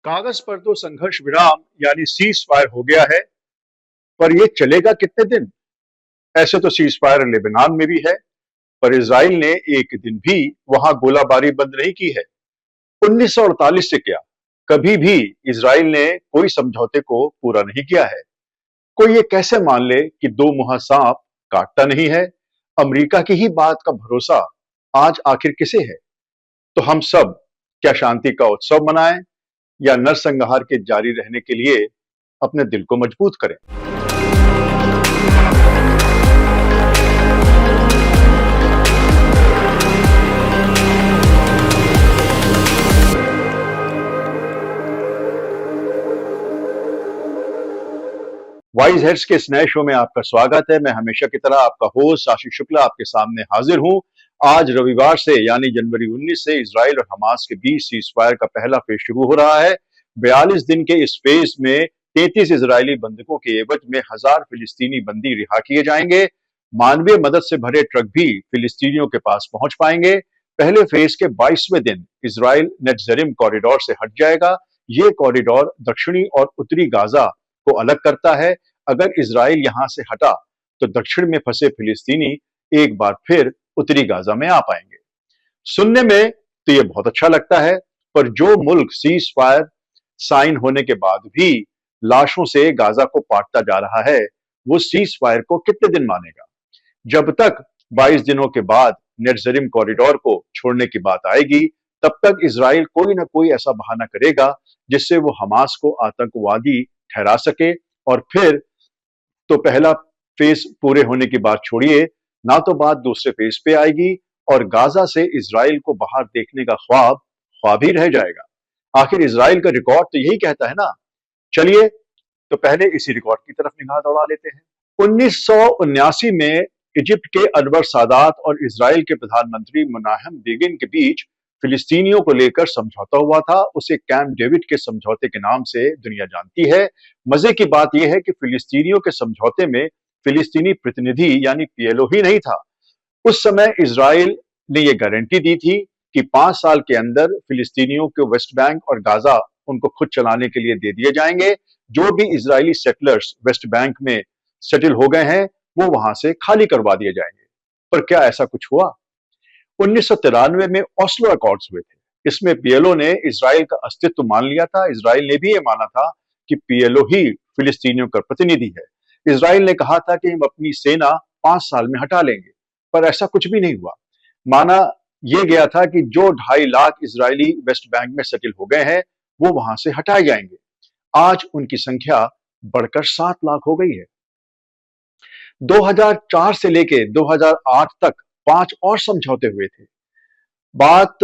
कागज पर तो संघर्ष विराम यानी सीज फायर हो गया है, पर यह चलेगा कितने दिन? ऐसे तो सीज फायर लेबनान में भी है, पर इजराइल ने एक दिन भी वहां गोलाबारी बंद नहीं की है। 1948 से क्या, कभी भी इजराइल ने कोई समझौते को पूरा नहीं किया है। कोई ये कैसे मान ले कि दो मुहा सांप काटता नहीं है? अमेरिका की ही बात का भरोसा आज आखिर किसे है? तो हम सब क्या शांति का उत्सव मनाएं या नरसंहार के जारी रहने के लिए अपने दिल को मजबूत करें? वाइज हेड्स के इस नए शो में आपका स्वागत है। मैं हमेशा की तरह आपका होस्ट आशीष शुक्ला आपके सामने हाजिर हूं। आज रविवार से यानी जनवरी 19 से इजराइल और हमास के बीच सीज फायर का पहला फेज शुरू हो रहा है। 42 दिन के इस फेज में 33 इजरायली बंधकों के एवज में 1000 फिलिस्तीनी बंदी रिहा किए जाएंगे। मानवीय मदद से भरे ट्रक भी फिलिस्तीनियों के पास पहुंच पाएंगे। पहले फेज के 22वें दिन इजराइल नेट्जरिम कॉरिडोर से हट जाएगा। ये कॉरिडोर दक्षिणी और उत्तरी गाजा को अलग करता है। अगर इजराइल यहां से हटा तो दक्षिण में फंसे फिलिस्तीनी एक बार फिर उत्तरी गाजा में आ पाएंगे। सुनने में तो यह बहुत अच्छा लगता है, पर जो मुल्क सीज फायर साइन होने के बाद भी लाशों से गाजा को पाटता जा रहा है, वो सीज फायर को कितने दिन मानेगा? जब तक 22 दिनों के बाद नेट्जरिम कॉरिडोर को छोड़ने की बात आएगी, तब तक इजराइल कोई ना कोई ऐसा बहाना करेगा जिससे वो हमास को आतंकवादी ठहरा सके। और फिर तो पहला फेज पूरे होने की बात छोड़िए, ना तो बात दूसरे फेज पे आएगी और गाजा से इजराइल को बाहर देखने का ख्वाब ख्वाब ही रह जाएगा। आखिर इजराइल का रिकॉर्ड तो यही कहता है ना। चलिए, तो पहले इसी रिकॉर्ड की तरफ निगाह दौड़ा लेते हैं। 1979 में इजिप्ट के अनवर सादात और इजराइल के प्रधानमंत्री मुनाहम बेगिन के बीच फिलिस्तीनियों को लेकर समझौता हुआ था। उसे कैंप डेविड के समझौते के नाम से दुनिया जानती है। मजे की बात यह है कि फिलिस्तीनियों के समझौते में फिलिस्तीनी प्रतिनिधि यानी पीएलओ ही नहीं था। उस समय इजराइल ने यह गारंटी दी थी कि 5 साल के अंदर फिलिस्तीनियों को वेस्ट बैंक और गाजा उनको खुद चलाने के लिए दे दिए जाएंगे। जो भी इजरायली सेटलर्स वेस्ट बैंक में सेटल हो गए हैं, वो वहां से खाली करवा दिए जाएंगे। पर क्या ऐसा कुछ हुआ? 1993 में ओस्लो अकॉर्ड्स हुए थे। इसमें पीएलओ ने इजराइल का अस्तित्व मान लिया था। इजराइल ने भी यह माना था कि पीएलओ ही फिलिस्तीनियों का प्रतिनिधि है। इजराइल ने कहा था कि हम अपनी सेना 5 साल में हटा लेंगे, पर ऐसा कुछ भी नहीं हुआ। माना यह गया था कि जो 2.5 लाख इजरायली वेस्ट बैंक में सेटल हो गए हैं, वो वहां से हटाए जाएंगे। आज उनकी संख्या बढ़कर 7 लाख हो गई है। 2004 से लेके 2008 तक 5 और समझौते हुए थे। बात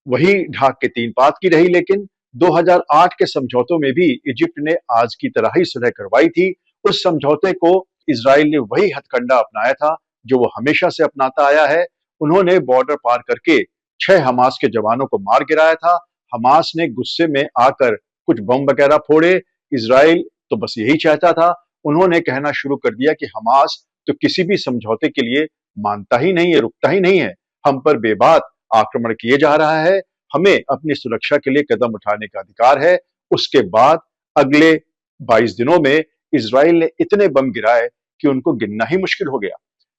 वही ढाक के 3 पात की रही, लेकिन 2008 के समझौतों में भी इजिप्ट ने आज की तरह ही सुलह करवाई थी। उस समझौते को इजराइल ने वही हथकंडा अपनाया था जो वो हमेशा से अपनाता आया है। उन्होंने बॉर्डर पार करके 6 हमास के जवानों को मार गिराया था। हमास ने गुस्से में आकर कुछ बम वगैरह फोड़े। इजराइल तो बस यही चाहता था। उन्होंने कहना शुरू कर दिया कि हमास तो किसी भी समझौते के लिए मानता ही नहीं है, रुकता ही नहीं है। हम पर बेबाक आक्रमण किए जा रहा है। हमें अपनी सुरक्षा के लिए कदम उठाने का अधिकार है। उसके बाद अगले 22 दिनों में इजराइल ने इतने बम गिराए कि उनको गिनना ही मुश्किल हो गया।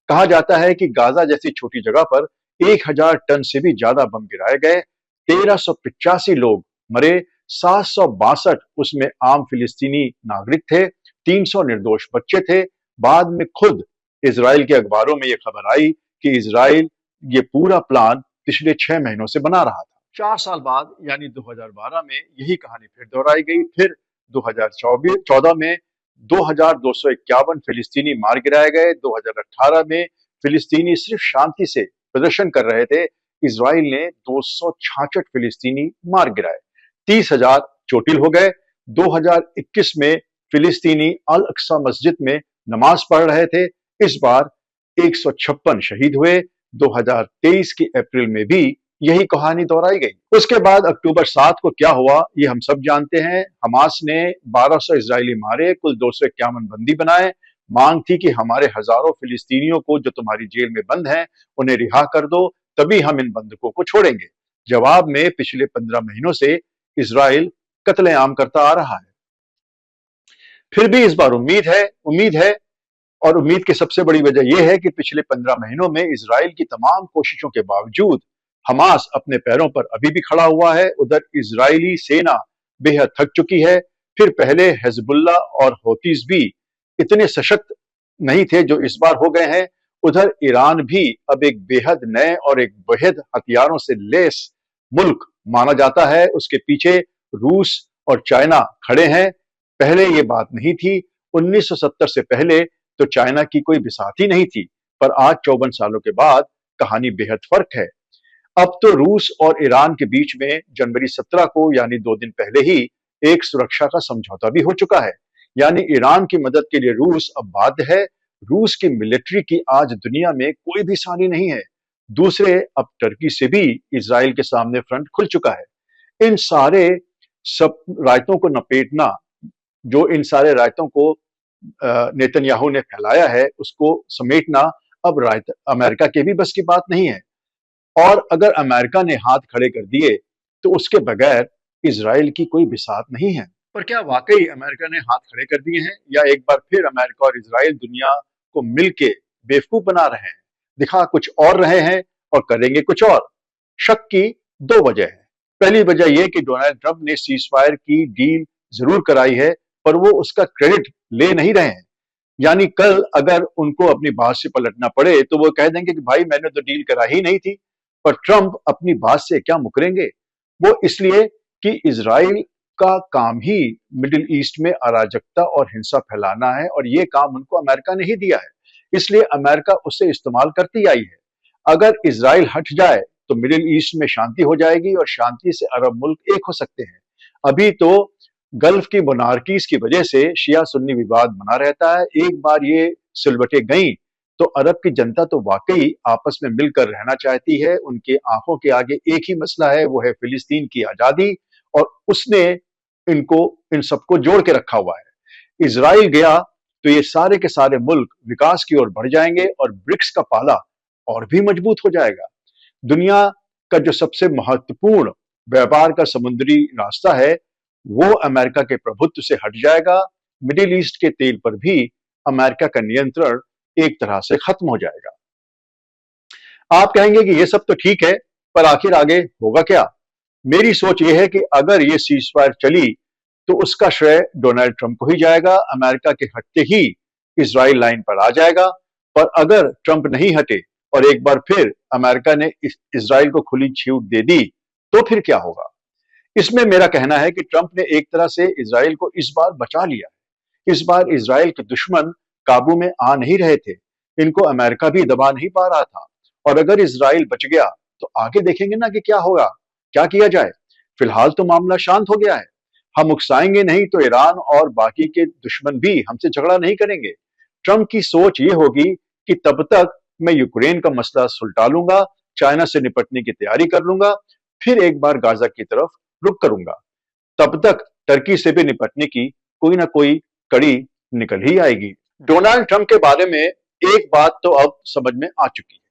कहा जाता है कि गाजा जैसी छोटी जगह पर 1000 टन से भी ज्यादा बम गिराए गए। 1385 लोग मरे। 762 उसमें आम फिलिस्तीनी नागरिक थे। 300 निर्दोष बच्चे थे। बाद में खुद इजराइल के अखबारों में यह खबर आई कि इजराइल ये पूरा प्लान पिछले 6 महीनों से बना रहा था। 4 साल बाद यानी 2012 में यही कहानी फिर दोहराई गई। फिर 2014 में 2251 फिलिस्तीनी मार गिराए गए। 2018 में फिलिस्तीनी सिर्फ शांति से प्रदर्शन कर रहे थे। इजराइल ने 266 फिलिस्तीनी मार गिराए। 30,000 चोटिल हो गए। 2021 में फिलिस्तीनी अल अक्सा मस्जिद में नमाज पढ़ रहे थे। इस बार 156 शहीद हुए। 2023 की अप्रैल में भी यही कहानी दोहराई गई। उसके बाद अक्टूबर 7 को क्या हुआ ये हम सब जानते हैं। हमास ने 1200 इजरायली मारे, कुल 251 बंदी बनाए। मांग थी कि हमारे हजारों फिलिस्तीनियों को जो तुम्हारी जेल में बंद हैं, उन्हें रिहा कर दो, तभी हम इन बंधकों को छोड़ेंगे। जवाब में पिछले 15 महीनों से इजराइल कत्लेआम करता आ रहा है। फिर भी इस बार उम्मीद है और उम्मीद की सबसे बड़ी वजह यह है कि पिछले 15 महीनों में इजराइल की तमाम कोशिशों के बावजूद हमास अपने पैरों पर अभी भी खड़ा हुआ है। उधर इजरायली सेना बेहद थक चुकी है। फिर पहले हिजबुल्ला और हौतीस भी इतने सशक्त नहीं थे जो इस बार हो गए हैं। उधर ईरान भी अब एक बेहद नए और एक बेहद हथियारों से लैस मुल्क माना जाता है। उसके पीछे रूस और चाइना खड़े हैं। पहले ये बात नहीं थी। 1970 से पहले तो चाइना की कोई बिसात ही नहीं थी, पर आज 54 सालों के बाद कहानी बेहद फर्क है। अब तो रूस और ईरान के बीच में जनवरी 17 को यानी 2 दिन पहले ही एक सुरक्षा का समझौता भी हो चुका है। यानी ईरान की मदद के लिए रूस अब बाध्य है। रूस की मिलिट्री की आज दुनिया में कोई भी सानी नहीं है। दूसरे अब टर्की से भी इजराइल के सामने फ्रंट खुल चुका है। इन सारे सब रायतों को नपेटना, जो इन सारे रायतों को नेतन्याहू ने फैलाया है, उसको समेटना अब रायत अमेरिका के भी बस की बात नहीं है। और अगर अमेरिका ने हाथ खड़े कर दिए तो उसके बगैर इजराइल की कोई बिसात नहीं है। पर क्या वाकई अमेरिका ने हाथ खड़े कर दिए हैं, या एक बार फिर अमेरिका और इजराइल दुनिया को मिलके बेवकूफ बना रहे हैं, दिखा कुछ और रहे हैं और करेंगे कुछ और? शक की दो वजह है। पहली वजह यह कि डोनाल्ड ट्रंप ने सीज फायर की डील जरूर कराई है, पर वो उसका क्रेडिट ले नहीं रहे हैं। यानी कल अगर उनको अपनी बात से पलटना पड़े तो वो कह देंगे कि भाई मैंने तो डील करा ही नहीं थी। पर ट्रंप अपनी बात से क्या मुकरेंगे? वो इसलिए कि इजराइल का काम ही मिडिल ईस्ट में अराजकता और हिंसा फैलाना है, और ये काम उनको अमेरिका ने ही दिया है। इसलिए अमेरिका उसे इस्तेमाल करती आई है। अगर इजराइल हट जाए तो मिडिल ईस्ट में शांति हो जाएगी और शांति से अरब मुल्क एक हो सकते हैं। अभी तो गल्फ की मोनार्कीज की वजह से शिया सुन्नी विवाद बना रहता है। एक बार ये सुलबटे गई तो अरब की जनता तो वाकई आपस में मिलकर रहना चाहती है। उनके आंखों के आगे एक ही मसला है, वो है फिलिस्तीन की आजादी, और उसने इनको इन सबको जोड़ के रखा हुआ है। इजराइल गया तो ये सारे के सारे मुल्क विकास की ओर बढ़ जाएंगे और ब्रिक्स का पाला और भी मजबूत हो जाएगा। दुनिया का जो सबसे महत्वपूर्ण व्यापार का समुद्री रास्ता है वो अमेरिका के प्रभुत्व से हट जाएगा। मिडिल ईस्ट के तेल पर भी अमेरिका का नियंत्रण एक तरह से खत्म हो जाएगा। आप कहेंगे कि ये सब तो ठीक है, पर आखिर आगे होगा क्या? मेरी सोच ये है कि अगर ये सीज फायर चली तो उसका श्रेय डोनाल्ड ट्रंप को ही जाएगा। अमेरिका के हटते ही इजराइल लाइन पर आ जाएगा। पर अगर ट्रंप नहीं हटे और एक बार फिर अमेरिका ने इजराइल को खुली छूट दे दी तो फिर क्या होगा? इसमें मेरा कहना है कि ट्रंप ने एक तरह से इजराइल को इस बार बचा लिया। इस बार इजराइल के दुश्मन काबू में आ नहीं रहे थे। इनको अमेरिका भी दबा नहीं पा रहा था। और अगर इजराइल बच गया तो आगे देखेंगे ना कि क्या होगा, क्या किया जाए। फिलहाल तो मामला शांत हो गया है। हम उकसाएंगे नहीं तो ईरान और बाकी के दुश्मन भी हमसे झगड़ा नहीं करेंगे। ट्रंप की सोच ये होगी कि तब तक मैं यूक्रेन का मसला सुलटा लूंगा, चाइना से निपटने की तैयारी कर लूंगा, फिर एक बार गाजा की तरफ रुक करूंगा। तब तक टर्की से भी निपटने की कोई ना कोई कड़ी निकल ही आएगी। डोनाल्ड ट्रंप के बारे में एक बात तो अब समझ में आ चुकी है।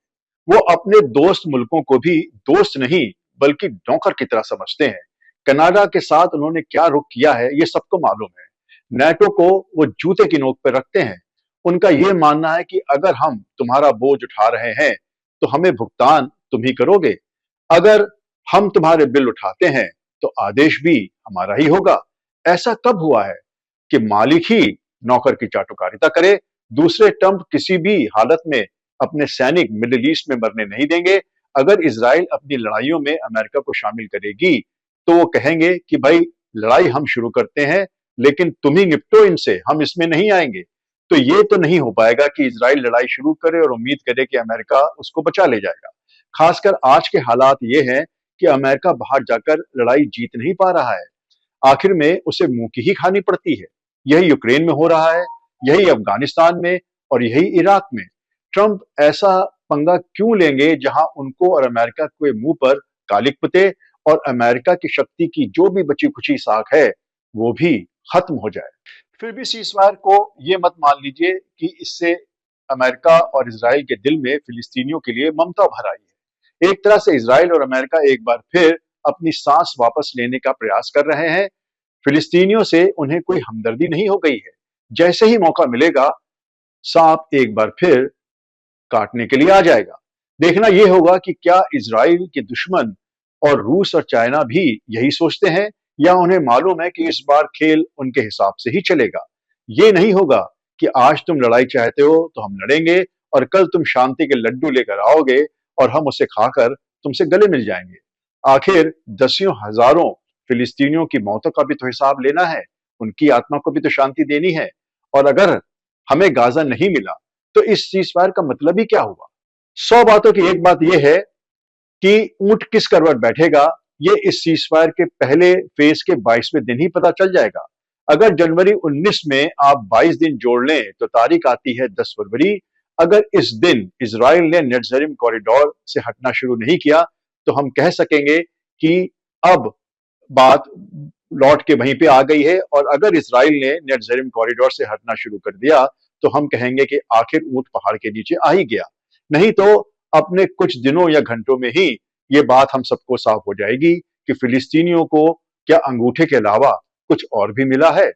वो अपने दोस्त मुल्कों को भी दोस्त नहीं बल्कि नौकर की तरह समझते हैं। कनाडा के साथ उन्होंने क्या रुख किया है ये सबको मालूम है। नाटो को वो जूते की नोक पर रखते हैं। उनका ये मानना है कि अगर हम तुम्हारा बोझ उठा रहे हैं तो हमें भुगतान तुम ही करोगे। अगर हम तुम्हारे बिल उठाते हैं तो आदेश भी हमारा ही होगा। ऐसा कब हुआ है कि मालिक ही नौकर की चाटुकारिता करे? दूसरे ट्रंप किसी भी हालत में अपने सैनिक मिडिल ईस्ट में मरने नहीं देंगे। अगर इजराइल अपनी लड़ाइयों में अमेरिका को शामिल करेगी तो वो कहेंगे कि भाई लड़ाई हम शुरू करते हैं लेकिन तुम ही निपटो इनसे, हम इसमें नहीं आएंगे। तो ये तो नहीं हो पाएगा कि इजराइल लड़ाई शुरू करे और उम्मीद करे कि अमेरिका उसको बचा ले जाएगा। खासकर आज के हालात ये हैं कि अमेरिका बाहर जाकर लड़ाई जीत नहीं पा रहा है। आखिर में उसे मुंह की ही खानी पड़ती है। यही यूक्रेन में हो रहा है, यही अफगानिस्तान में और यही इराक में। ट्रंप ऐसा पंगा क्यों लेंगे जहां उनको और अमेरिका के मुंह पर कालिक पुते और अमेरिका की शक्ति की जो भी बची खुची साख है वो भी खत्म हो जाए। फिर भी सीजफायर को ये मत मान लीजिए कि इससे अमेरिका और इजराइल के दिल में फिलिस्तीनियों के लिए ममता भर आई है। एक तरह से इजराइल और अमेरिका एक बार फिर अपनी सांस वापस लेने का प्रयास कर रहे हैं। फिलिस्तीनियों से उन्हें कोई हमदर्दी नहीं हो गई है। जैसे ही मौका मिलेगा, सांप एक बार फिर काटने के लिए आ जाएगा। देखना यह होगा कि क्या इजराइल के दुश्मन और रूस और चाइना भी यही सोचते हैं, या उन्हें मालूम है कि इस बार खेल उनके हिसाब से ही चलेगा। ये नहीं होगा कि आज तुम लड़ाई चाहते हो तो हम लड़ेंगे और कल तुम शांति के लड्डू लेकर आओगे और हम उसे खाकर तुमसे गले मिल जाएंगे। आखिर दसियों हजारों फिलिस्तीनियों की मौतों का भी तो हिसाब लेना है, उनकी आत्मा को भी तो शांति देनी है। और अगर हमें गाजा नहीं मिला तो इस सीजफायर का मतलब ही क्या हुआ? 100 बातों की एक बात यह है कि ऊंट किस करवट बैठेगा, ये इस सीजफायर के पहले फेज के 22वें दिन ही पता चल जाएगा। अगर जनवरी 19 में आप 22 दिन जोड़ लें तो तारीख आती है 10 फरवरी। अगर इस दिन इजराइल ने नेट्ज़रिम कॉरिडोर से हटना शुरू नहीं किया तो हम कह सकेंगे कि अब बात लौट के वहीं पे आ गई है। और अगर इजराइल ने नेट्ज़रिम कॉरिडोर से हटना शुरू कर दिया तो हम कहेंगे कि आखिर ऊंट पहाड़ के नीचे आ ही गया। नहीं तो अपने कुछ दिनों या घंटों में ही ये बात हम सबको साफ हो जाएगी कि फिलिस्तीनियों को क्या अंगूठे के अलावा कुछ और भी मिला है।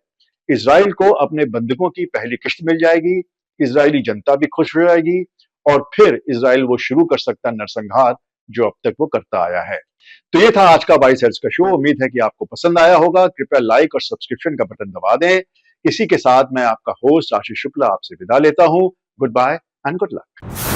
इजराइल को अपने बंधकों की पहली किश्त मिल जाएगी, इजरायली जनता भी खुश हो जाएगी और फिर इजराइल वो शुरू कर सकता नरसंहार जो अब तक वो करता आया है। तो ये था आज का 22 हर्ट्ज का शो। उम्मीद है कि आपको पसंद आया होगा। कृपया लाइक और सब्सक्रिप्शन का बटन दबा दें। इसी के साथ मैं आपका होस्ट आशीष शुक्ला आपसे विदा लेता हूं। Goodbye and good luck.